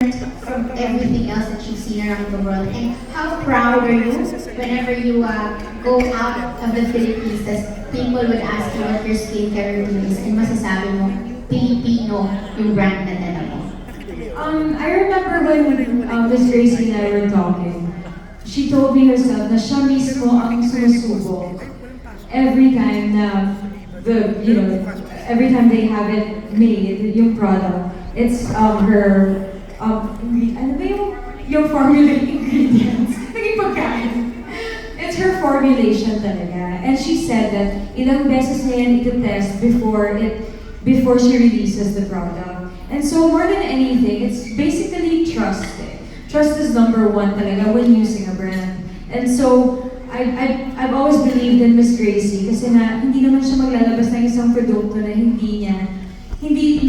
from everything else that you've seen around the world? And how proud are you whenever you go out of the Philippines that people would ask you what your skincare routine is and masasabi mo, Filipino yung brand na dala mo? I remember when Miss Gracie and I were talking, she told me herself na siya mismo ang sumusubok every time na every time they have it made, yung product, it's her ano ba yung formula ingredients? Naging pagkain. It's her formulation talaga. And she said that ilang beses niya yan ito-test before she releases the product. And so more than anything, it's basically trust. Trust is number one talaga when using a brand. And so I've always believed in Miss Gracie kasi na hindi naman siya maglalabas ng isang produkto na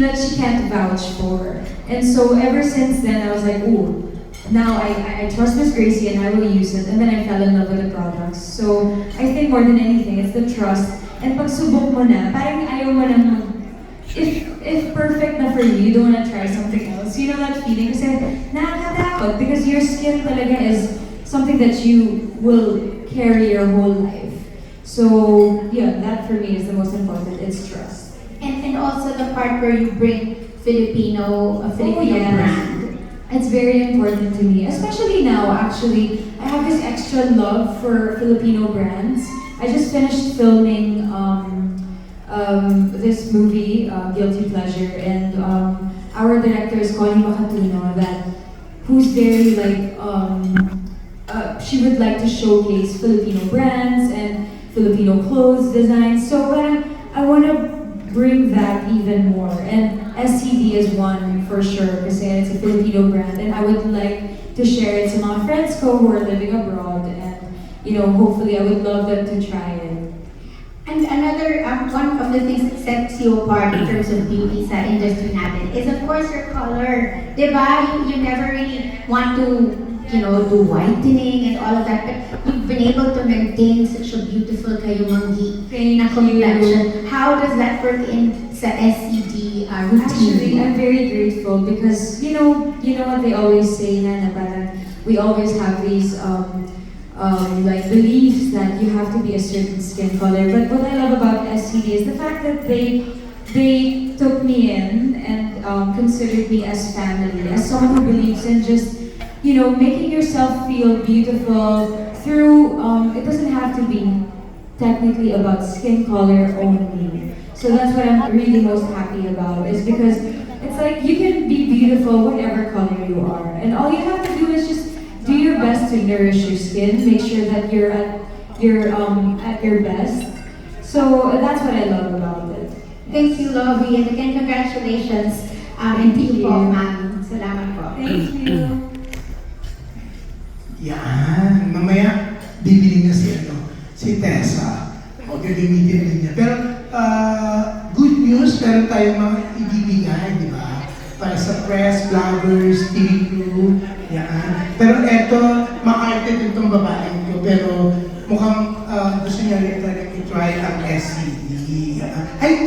that she can't vouch for. And so ever since then, I was like, ooh, now I trust Miss Gracie and I will use it. And then I fell in love with the products. So I think more than anything, it's the trust. And pag subok mo na, parang ayaw mo na if perfect na for you, you don't want to try something else. You know that feeling? Kasi nakakatakot because your skin talaga is something that you will carry your whole life. So yeah, that for me is the most important. It's trust. And also the part where you bring a Filipino yes. brand. It's very important to me, especially now. Actually, I have this extra love for Filipino brands. I just finished filming this movie, Guilty Pleasure, and our director is Connie Macatuno, who's very she would like to showcase Filipino brands and Filipino clothes designs. So I want to bring that even more. And SCD is one for sure because it's a Filipino brand, and I would like to share it to my friends who are living abroad, and hopefully I would love them to try it. And another one of the things that sets you apart in terms of beauty sa industry natin is of course your color. Diba? You never really want to do whitening and all of that, but you've been able to maintain such a beautiful kayumanggi na complexion. How does that work in sa SCD routine? Actually, I'm very grateful because you know what they always say na parang we always have these beliefs that you have to be a certain skin color. But what I love about SCD is the fact that they took me in and considered me as family, as someone who believes in just making yourself feel beautiful through, it doesn't have to be technically about skin color only. So that's what I'm really most happy about, is because it's like you can be beautiful whatever color you are. And all you have to do is just do your best to nourish your skin, make sure that you're at your best. So that's what I love about it. Thank you, Lovie, and again, congratulations, and team po, ma'am. Salamat po. Thank you. Yan, mamaya bibili na si Tessa. O gagamitin din niya. Pero good news, meron tayong mga ibibigay, di ba? Para sa press, vloggers, TV crew, yan. Pero eto, makaarte din itong babaeng ko, pero mukhang gusto niya rin talaga i-try ang SCD. Ay,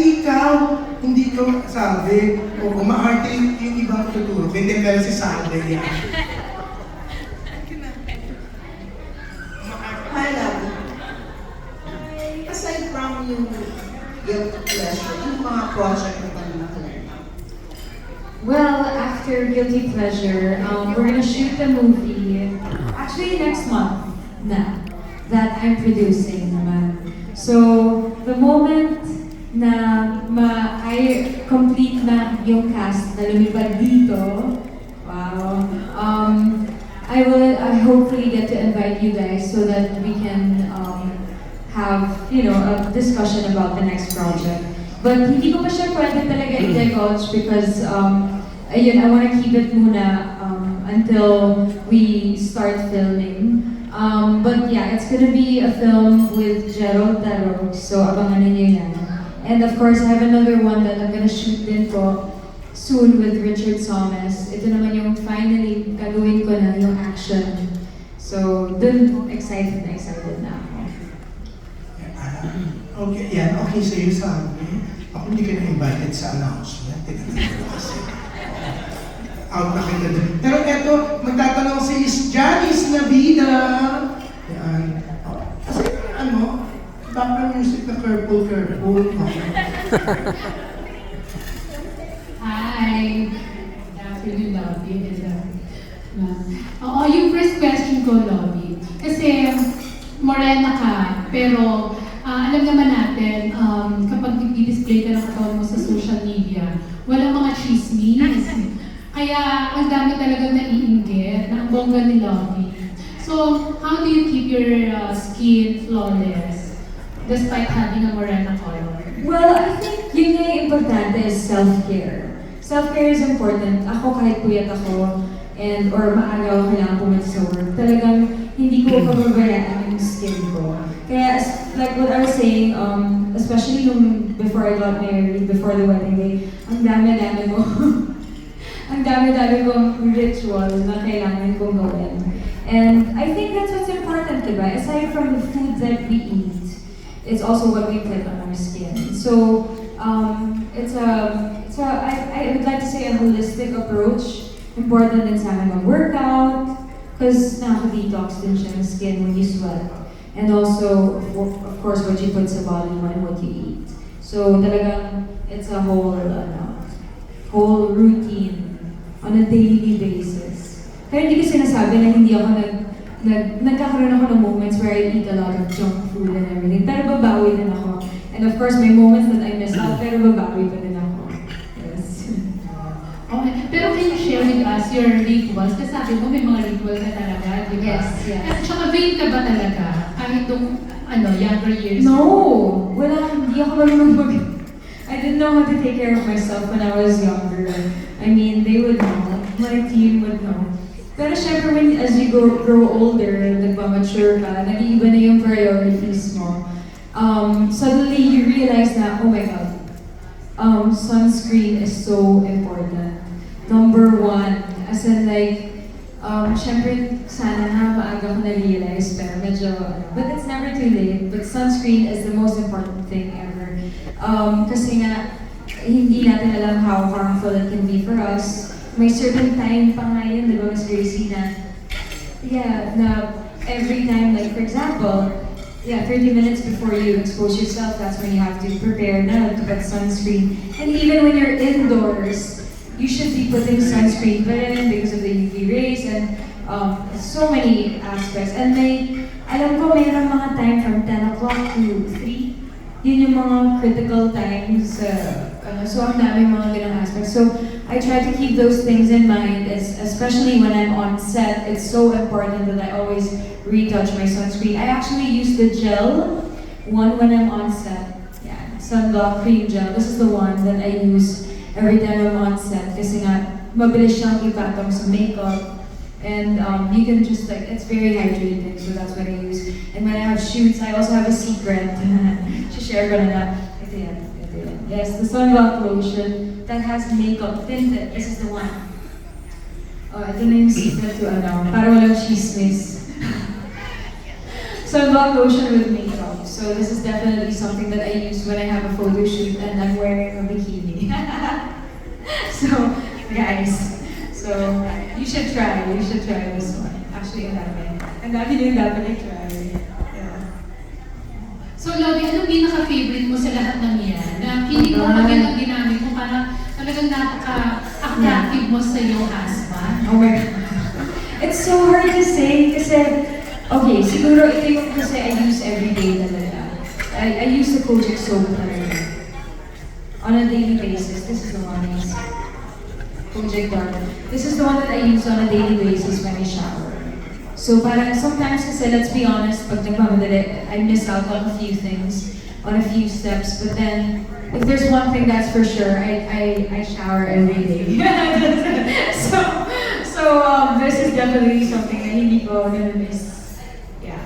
hindi ko sabi. O maarte yung ibang tuturo. Hindi, pero si Sabi yan. Hi, Labi. Aside from yung Guilty Pleasure, yung mga project na nakalala? Well, after Guilty Pleasure, we're gonna shoot the movie actually next month that I'm producing naman. So, the moment na I complete na yung cast na lumipad dito, wow, I hopefully get to invite you guys so that we can have a discussion about the next project. But hindi ko pa siya pwede talaga i-divulge because I want to keep it muna until we start filming. But yeah, it's gonna be a film with Gerald Darrow, so abangan niyo yan. And of course, I have another one that I'm gonna shoot din po soon with Richard Somes. Ito naman yung finally gagawin ko na yung action. So, dun excited na ako. Okay, yan. Okay sa'yo, Sabi. Ako hindi ka na invited sa announcement. Teka na kasi. out na kita dun. Pero eto, magtatanong si Janice Navida. Yan. Kasi ano, background music na Purple. Hi. Good afternoon, Lovey. Oo, yung first question ko, Lovey. Kasi morena ka, pero alam naman natin, kapag i-display ka ng katawan mo sa social media, walang mga chismis. Kaya ang dami talagang naiinggit na ang bongga ni Lovey. So, how do you keep your skin flawless despite having a morena color? Well, I think yun nga yung importante is self-care. Self-care is important. Ako kahit puyat ako or maaga ako kailangan pumunta sa work, talagang hindi ko pababayaan yung skin ko. Kaya like what I was saying, especially before I got married, before the wedding day, ang dami-dami ko ang dami-dami kong ritual na kailangan kong gawin. And I think that's what's important, diba? Aside from the food that we eat, it's also what we put on our skin. So, I would like to say a holistic approach. Important din sa akin mag-workout, because nakaka-detox din siya ng skin when you sweat. And also, of course, what you put sa body mo and what you eat. So, talagang, it's a whole routine on a daily basis. Pero hindi ko sinasabi na hindi ako nagkakaroon ako ng moments where I eat a lot of junk food and everything. Pero babawi din ako. And of course, may moments that I miss out, pero babawi pa din ako. Yes. Okay. Pero can you share with us your rituals? Kasi sabi mo may mga ritual ka talaga, di ba? Yes. At saka vain ka ba talaga? Kahit nung younger years? No! Wala, hindi ako marunong I didn't know how to take care of myself when I was younger. I mean, they would know. My team would know. Pero syempre, as you grow older, nagmamature ka, nag-iiba na yung priorities mo. Suddenly, you realize na, oh my God, sunscreen is so important. Number one, as in like, syempre, sana na maaga ko na-realize, pero medyo, but it's never too late. But sunscreen is the most important thing ever. Kasi nga, hindi natin alam how harmful it can be for us. May certain time pa nga yun, di ba, Ms. Gracie, na every time, like for example, 30 minutes before you expose yourself, that's when you have to prepare na to put sunscreen. And even when you're indoors, you should be putting sunscreen pa rin because of the UV rays and so many aspects. And alam ko mayroong mga time from 10 o'clock to 3. Yun yung mga critical times. So ang daming mga ganang aspects. So I try to keep those things in mind, especially when I'm on set. It's so important that I always retouch my sunscreen. I actually use the gel one when I'm on set. Yeah, sunblock cream gel. This is the one that I use every time I'm on set. Kasi nga, mabilis siyang ipatong sa makeup. And you can just it's very hydrating, so that's what I use. And when I have shoots, I also have a secret. Share ko na na. Ito yan. Yes, the sunblock lotion that has makeup tinted. This is the one. Ito na yung secret to para walang chismis. Sunblock lotion with makeup. So this is definitely something that I use when I have a photo shoot and I'm wearing a bikini. So, guys. So, you should try this one. Actually, ang dami din dapat i-try. Yeah. So, Lovey, anong pinaka-favorite mo sa lahat ng yan? Na hindi mo kagad ang ginamit mo, parang talagang napaka-attractive mo sa iyong husband? Oh my God. It's so hard to say kasi, okay, siguro ito yung kasi I use every day talaga. I use the Kojic soap talaga. On a daily basis. This is the one I use. Kojic Dark. This is the one that I use on a daily basis when I shower. So parang sometimes kasi, let's be honest, pag nagmamadali, I miss out on a few things, on a few steps, but then, if there's one thing that's for sure, I shower every day. So this is definitely something that hindi ko gonna miss. Yeah.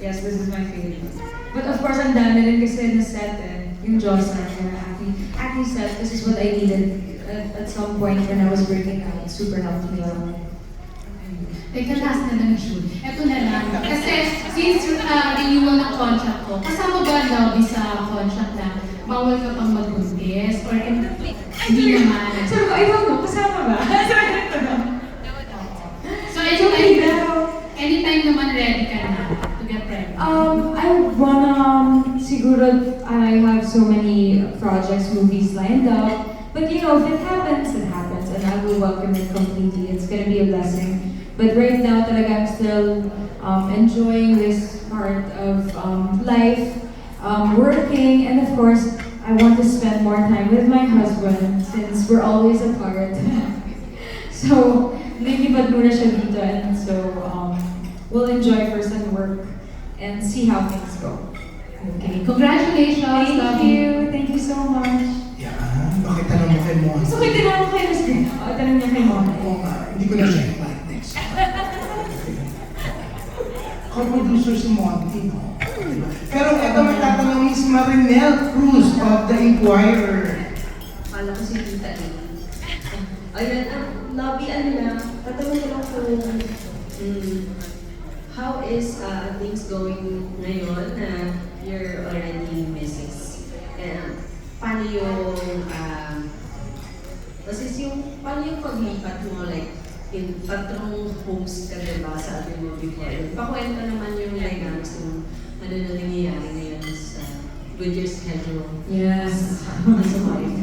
Yes, this is my favorite. But of course, ang dami rin kasi na set yung Jocelyn, acne set, this is what I needed at some point when I was breaking out. It super helped me a lot. Teka, last na lang shoot. Ito na lang. Kasi since renewal ng contract ko, kasama ba Lovey sa contract na bawal ka pang magbuntis? Or hindi naman? Sabi ko, I don't know, kasama ba? siguro I have so many projects, movies lined up. But you know, if it happens, it happens, and I will welcome it completely. It's gonna be a blessing. But right now, talaga I'm still enjoying this part of life, working, and of course, I want to spend more time with my husband since we're always apart. So, nagipad muna siya dito, and so we'll enjoy first and work and see how things go. Okay, congratulations, Thank you so much. Yan, bakit tanong mo kay Mon? So, kaya tinanong kay Miss Green. Tanong niya kay Mom. Oo nga, hindi ko na siya invite next. Co-producer si Monty, no? Diba? Pero ito may tatanungin si Marinel Cruz of The Inquirer. Kala ko si Tita Lee. Ayun, Lobby, ano na, tatanong ko lang kung how is things going ngayon na you're already Mrs. Paano yung, paano yung paglipat mo, like, in tatlong homes ka diba, sabi mo before. Pakwento naman yung dynamics ng ano na nangyayari ngayon sa with your schedule. Yes. As a wife.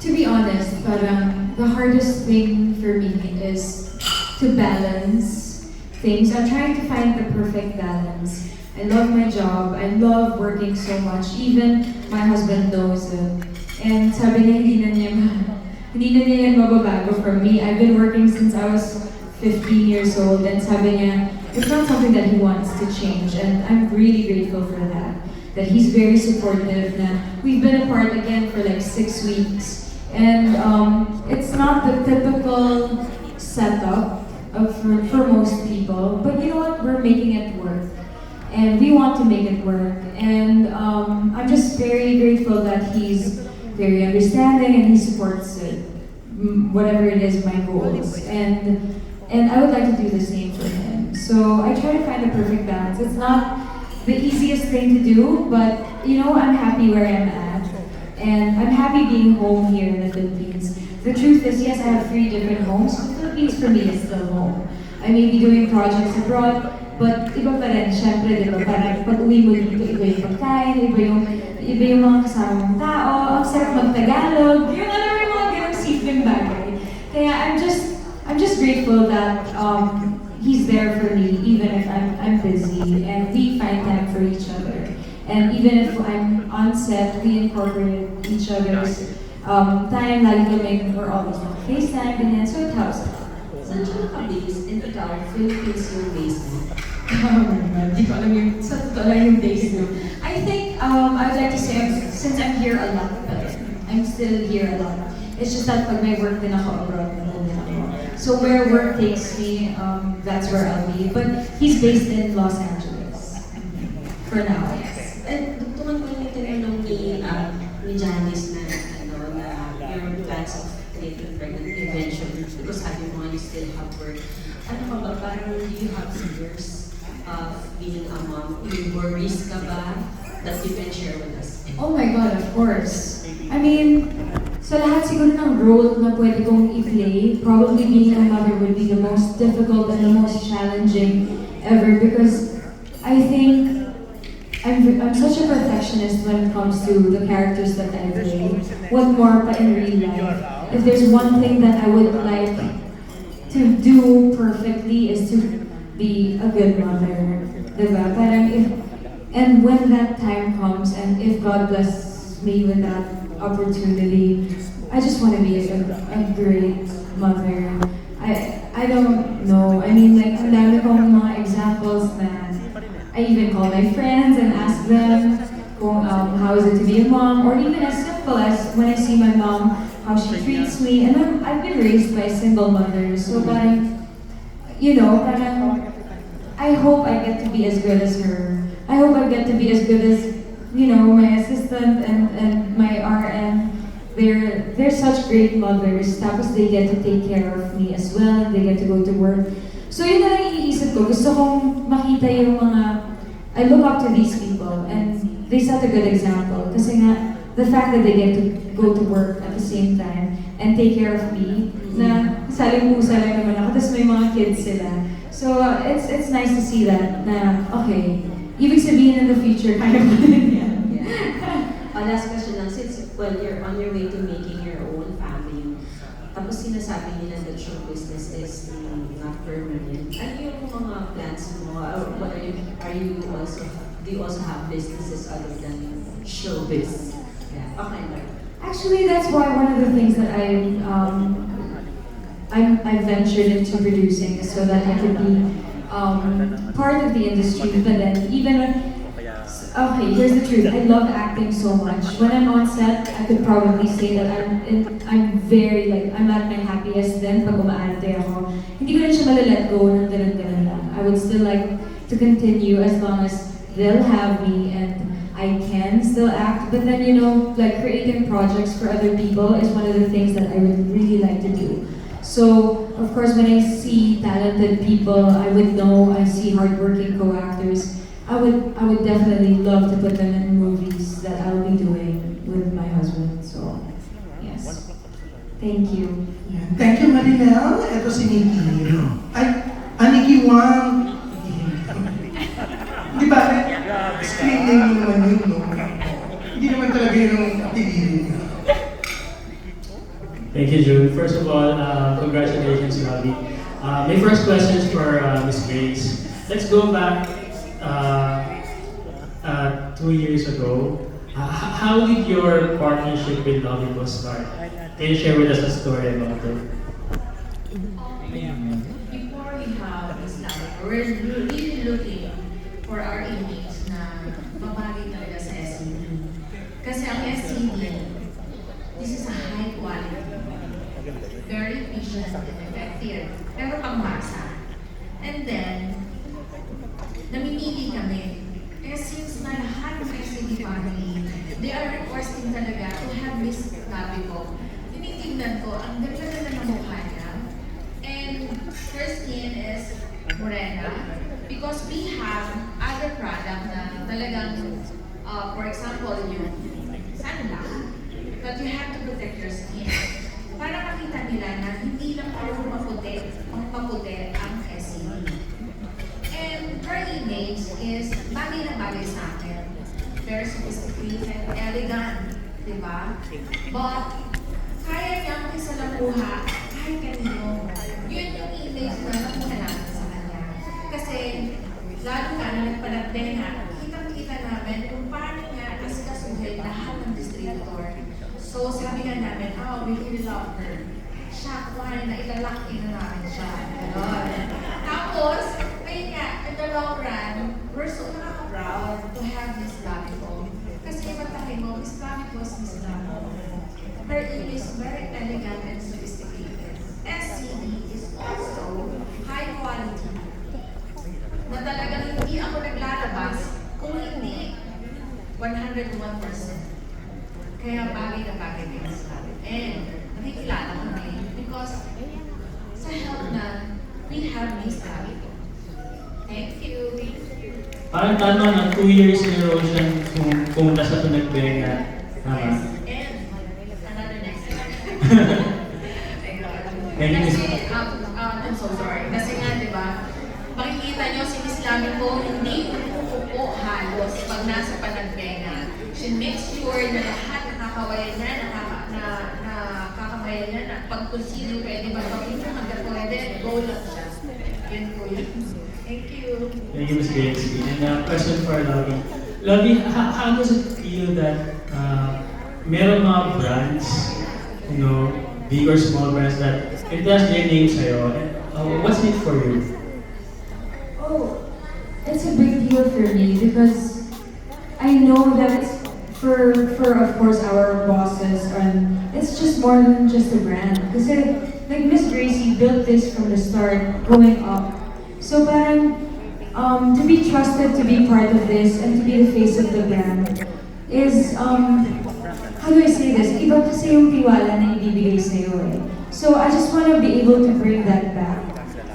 To be honest, parang the hardest thing for me is to balance things. I'm trying to find the perfect balance. I love my job. I love working so much. Even my husband knows it. And sabi niya, hindi na niya yan mababago from me. I've been working since I was 15 years old. And sabi niya, it's not something that he wants to change. And I'm really grateful for that. That he's very supportive. Na we've been apart again for like 6 weeks. And it's not the typical setup for most people. But you know what? We're making it work. And we want to make it work. And I'm just very grateful that he's very understanding and he supports it, whatever it is, my goals. And I would like to do the same for him. So I try to find the perfect balance. It's not the easiest thing to do, but you know, I'm happy where I'm at. And I'm happy being home here in the Philippines. The truth is, yes, I have 3 different homes. The Philippines for me is still home. I may be doing projects abroad, but iba pa rin, syempre, di ba, parang pag uwi mo dito, iba yung pagkain, iba yung mga kasamang tao, ang sarap mag-Tagalog, yung alam mo yung mga ganang simpleng bagay. Kaya I'm just grateful that he's there for me, even if I'm busy, and we find time for each other. And even if I'm on set, we incorporate each other's time, lagi kami, we're always on FaceTime, ganyan, so it helps. Saan siya naka-base? In total, Philippines yung base mo? Hindi ko alam yung, sa totoo lang yung days no. I think, I would like to say, since I'm here a lot, I'm still here a lot. It's just that pag may work din ako abroad, nandun din ako. So where work takes me, that's where I'll be. But he's based in Los Angeles. For now, yes. And dugtungan ko yung tinanong ni Janice na, your plans of getting pregnant eventually, because sabi mo nga you still have work. Ano ka ba, parang do you have fears of being a mom? Yung worries ka ba that you can share with us? Oh my God, of course. I mean, sa lahat siguro ng role na pwede kong i-play, probably being a mother would be the most difficult and the most challenging ever because I think I'm such a perfectionist when it comes to the characters that I play. What more pa in real life? If there's one thing that I would like to do perfectly is to be a good mother. Diba? Parang and when that time comes and if God blesses me with that opportunity, I just want to be a great mother. I don't know. I mean, like, ang dami kong mga examples na I even call my friends and ask them kung, how is it to be a mom, or even as simple as when I see my mom, how she treats me. And I've been raised by single mothers, so parang, you know, parang, I hope I get to be as good as her. I hope I get to be as good as, you know, my assistant and my RN. They're such great mothers, tapos they get to take care of me as well, and they get to go to work. So yun na lang iniisip ko, gusto kong makita yung mga, I look up to these people, and they set a good example. Kasi nga, the fact that they get to go to work at the same time, and take care of me, na saling-pusa lang naman ako, tapos may mga kids sila. So it's nice to see that, na okay, ibig sabihin in the future, kaya mo din yan. Yeah. Last question lang, since well, you're on your way to making your own family, tapos sinasabi nila that show business is not permanent. Ano yung mga plans mo? Or what are you also, do you also have businesses other than showbiz? Yeah. Okay, right. Actually, that's why one of the things that I ventured into producing is so that I could be part of the industry. But then even when, okay, here's the truth. I love acting so much. When I'm on set, I could probably say that I'm very like I'm at my happiest then pag umaarte ako. Hindi ko rin siya malalet go ng ganun-ganun lang. I would still like to continue as long as they'll have me and I can still act. But then, you know, like creating projects for other people is one of the things that I would really like to do. So, of course, when I see talented people, I would know, I see hardworking co-actors, I would definitely love to put them in movies that I'll be doing with my husband. So, yes. Thank you. Yan. Thank you, Marinel. Ito si Nikki. Ay, Nikki Wang. Di ba? Screen name naman yun, no? Hindi naman talaga yun ang activity. Thank you, June. First of all, congratulations, Bobby. My first question is for Ms. Grace. Let's go back 2 years ago. How did your partnership with Lovey Boss start? Can you share with us a story about it? Before we have this topic, we're really looking for our image na babagay talaga sa SCD. Kasi ang SCD, this is a high quality, very efficient and effective, pero pangmasa. And then, namimili kami. Kaya since na lahat ng SCD family, they are requesting talaga to have this Gabi ko. Tinitingnan ko, ang ganda-ganda ng mukha niya. And her skin is morena because we have other product na talagang, for example, yung sunblock, but you have to protect your skin. Para makita nila na hindi lang puro maputi ang SCD. And her image is bagay na bagay sa akin. Very sophisticated, elegant, di ba? But, kaya niya makisalamuha kahit kanino. Yun yung image na nakuha namin sa kanya. Kasi, lalo na nagpanagdenga, kitang-kita namin kung paano niya asikasuhin lahat ng distributor. So, sabi nga namin, we really love her. Siya, kuhanin na ilalaki na namin siya. Ganon. Tapos, ayun nga, in the long run, we're so proud to have Miss Lavico. Kasi matakin mo, Miss Lavico is Miss Lavico. Her image is very elegant and sophisticated. SCD is also high quality. Na talagang hindi ako naglalabas kung hindi 101%. Kaya bagay na bagay din sa akin. And nakikilala kami because sa health na we have Miss Lavico. Thank you. Parang tanong na 2 years in a row siyang pumunta sa Pinagbenga. Tama? And another next year. Thank you, Miss. Kasi, I'm so sorry. Kasi nga, di ba, makikita nyo si Miss Lavico hindi umuupo halos pag nasa Panagbenga. She makes sure na lahat nakakawayan niya, nakakamayan niya, na pag kung sino pwede magpapin niya, hanggang pwede, go lang siya. Yun po yun. Thank you. Thank you, Ms. Grace. And question for Lovey. Lovey, how does it feel that meron mga brands, you know, big or small brands that it does their name sa'yo? What's it for you? Oh, it's a big deal for me because I know that it's for of course our bosses and it's just more than just a brand. Because like Miss Gracie built this from the start, going up. So parang to be trusted to be part of this and to be the face of the brand is how do I say this? Iba kasi yung tiwala na ibibigay sa'yo eh. So I just want to be able to bring that back.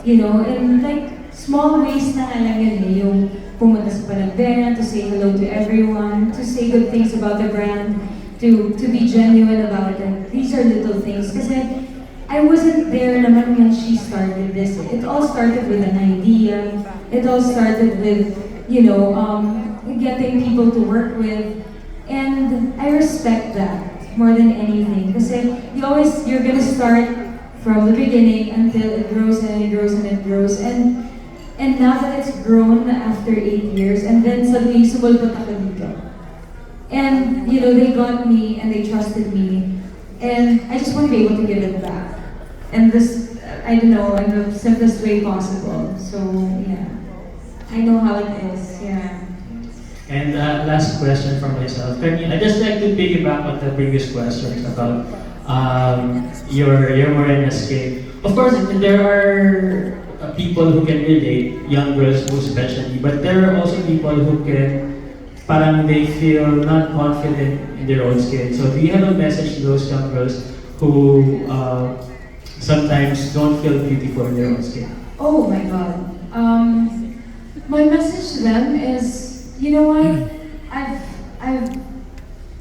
You know, in like small ways na lang yun eh. Yung pumunta sa Panagbenga, to say hello to everyone, to say good things about the brand, to be genuine about it. These are little things. Kasi I wasn't there naman when she started this. It all started with an idea. It all started with, getting people to work with. And I respect that more than anything. Kasi you're gonna start from the beginning until it grows and it grows and it grows. And now that it's grown after 8 years, and then suddenly sumulpot ako dito. And, they got me and they trusted me. And I just want to be able to give it back. And this, I don't know, in the simplest way possible. So, yeah. I know how it is, yeah. And last question from myself. I just like to piggyback on the previous questions about your Morena skin. Of course, there are people who can relate, young girls most especially, but there are also people who can, parang they feel not confident in their own skin. So do you have a message to those young girls who sometimes don't feel beautiful in their own skin? Oh my God. My message to them is, you know what? I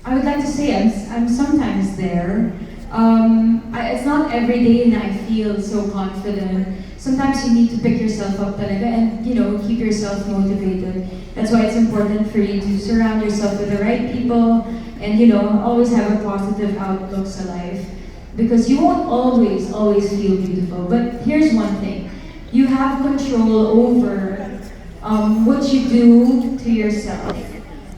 would like to say I'm sometimes there. It's not every day that I feel so confident. Sometimes you need to pick yourself up talaga and, keep yourself motivated. That's why it's important for you to surround yourself with the right people and, always have a positive outlook to life. Because you won't always feel beautiful. But here's one thing. You have control over what you do to yourself.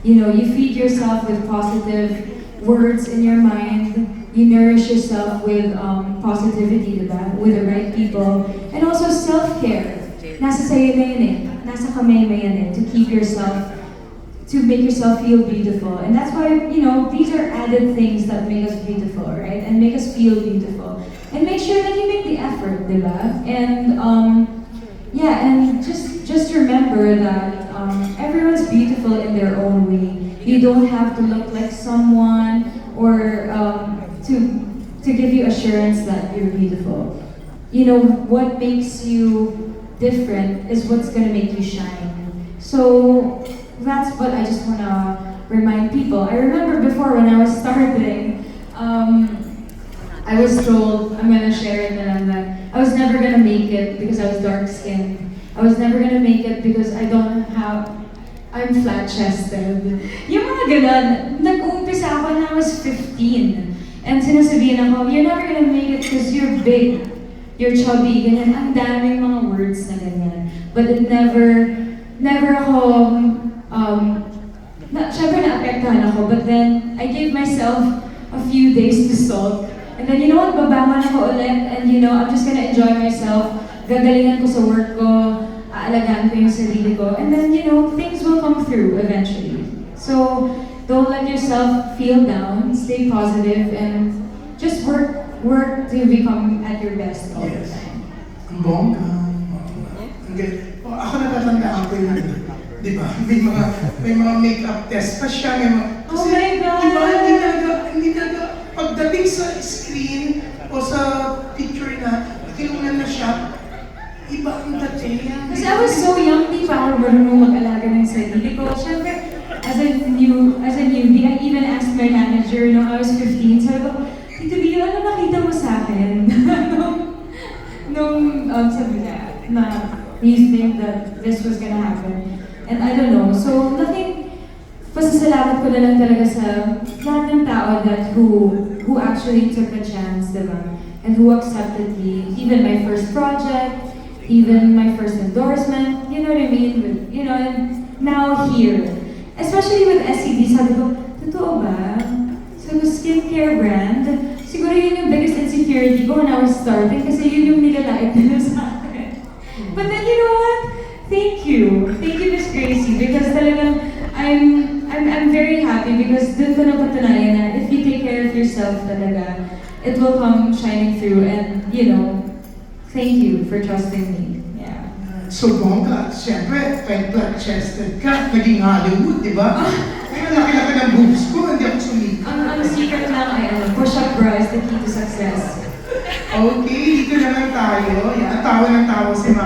You feed yourself with positive words in your mind. You nourish yourself with positivity, diba? With the right people. And also self-care. Nasa sayo na yun eh. Nasa kamay mo yan eh. To make yourself feel beautiful. And that's why, these are added things that make us beautiful, right? And make us feel beautiful. And make sure that you make the effort, diba? And, and just remember that everyone's beautiful in their own way. You don't have to look like someone or to give you assurance that you're beautiful. What makes you different is what's gonna make you shine. So that's what I just wanna remind people. I remember before when I was starting, I was told, I'm gonna share it na lang that I was never gonna make it because I was dark skinned. I was never gonna make it because I'm flat-chested. Yung mga ganon, nag-uumpisa ako when I was 15. And sinasabihin ako, you're never gonna make it because you're big, you're chubby, ganyan. Ang daming mga words na ganyan. But it never ako, syempre naapektahan ako, but then I gave myself a few days to sulk. And then, babangon ako ulit, and I'm just gonna enjoy myself. Gagalingan ko sa work ko, aalagaan ko yung sarili ko, and then, things will come through eventually. So, don't let yourself feel down, stay positive, and just work to become at your best all the time. Ang bongga. Okay. Ako natatandaan ko yun. Di ba? May mga make-up test pa siya. Oh my God! Di ba? Hindi talaga. Pagdating sa screen o sa picture na kinunan na siya, iba ang dating. Kasi I was so young, di pa ako marunong mag-alaga ng sarili ko. Siyempre, as a newbie, I even asked my manager I was 15. Sabi ko, Tito Leo, ano nakita mo sa akin? nung sabi niya, na you think that this was gonna happen. And I don't know. So, pasasalamat ko na lang talaga sa lahat ng tao who actually took a chance, diba? And who accepted me. Even my first project, even my first endorsement, you know what I mean? And now here. Especially with SCD, sabi ko, totoo ba? Sabi ko, skincare brand? Siguro yun yung biggest insecurity ko when I was starting kasi yun yung nilalait nila sa akin. But then, you know what? Thank you, Miss Gracie, because talagang I'm very happy because dun ko napatunayan na if you take care of yourself talaga, it will come shining through and, thank you for trusting me. Yeah. So, bongga, siyempre, kahit flat-chested ka, naging Hollywood, di ba? Kaya laki-laki ng boobs ko, hindi ako sumika. Ang secret lang ay push-up bra is the key to success. Okay, dito na lang tayo. Yan, tawa ng tawa si Ma'am.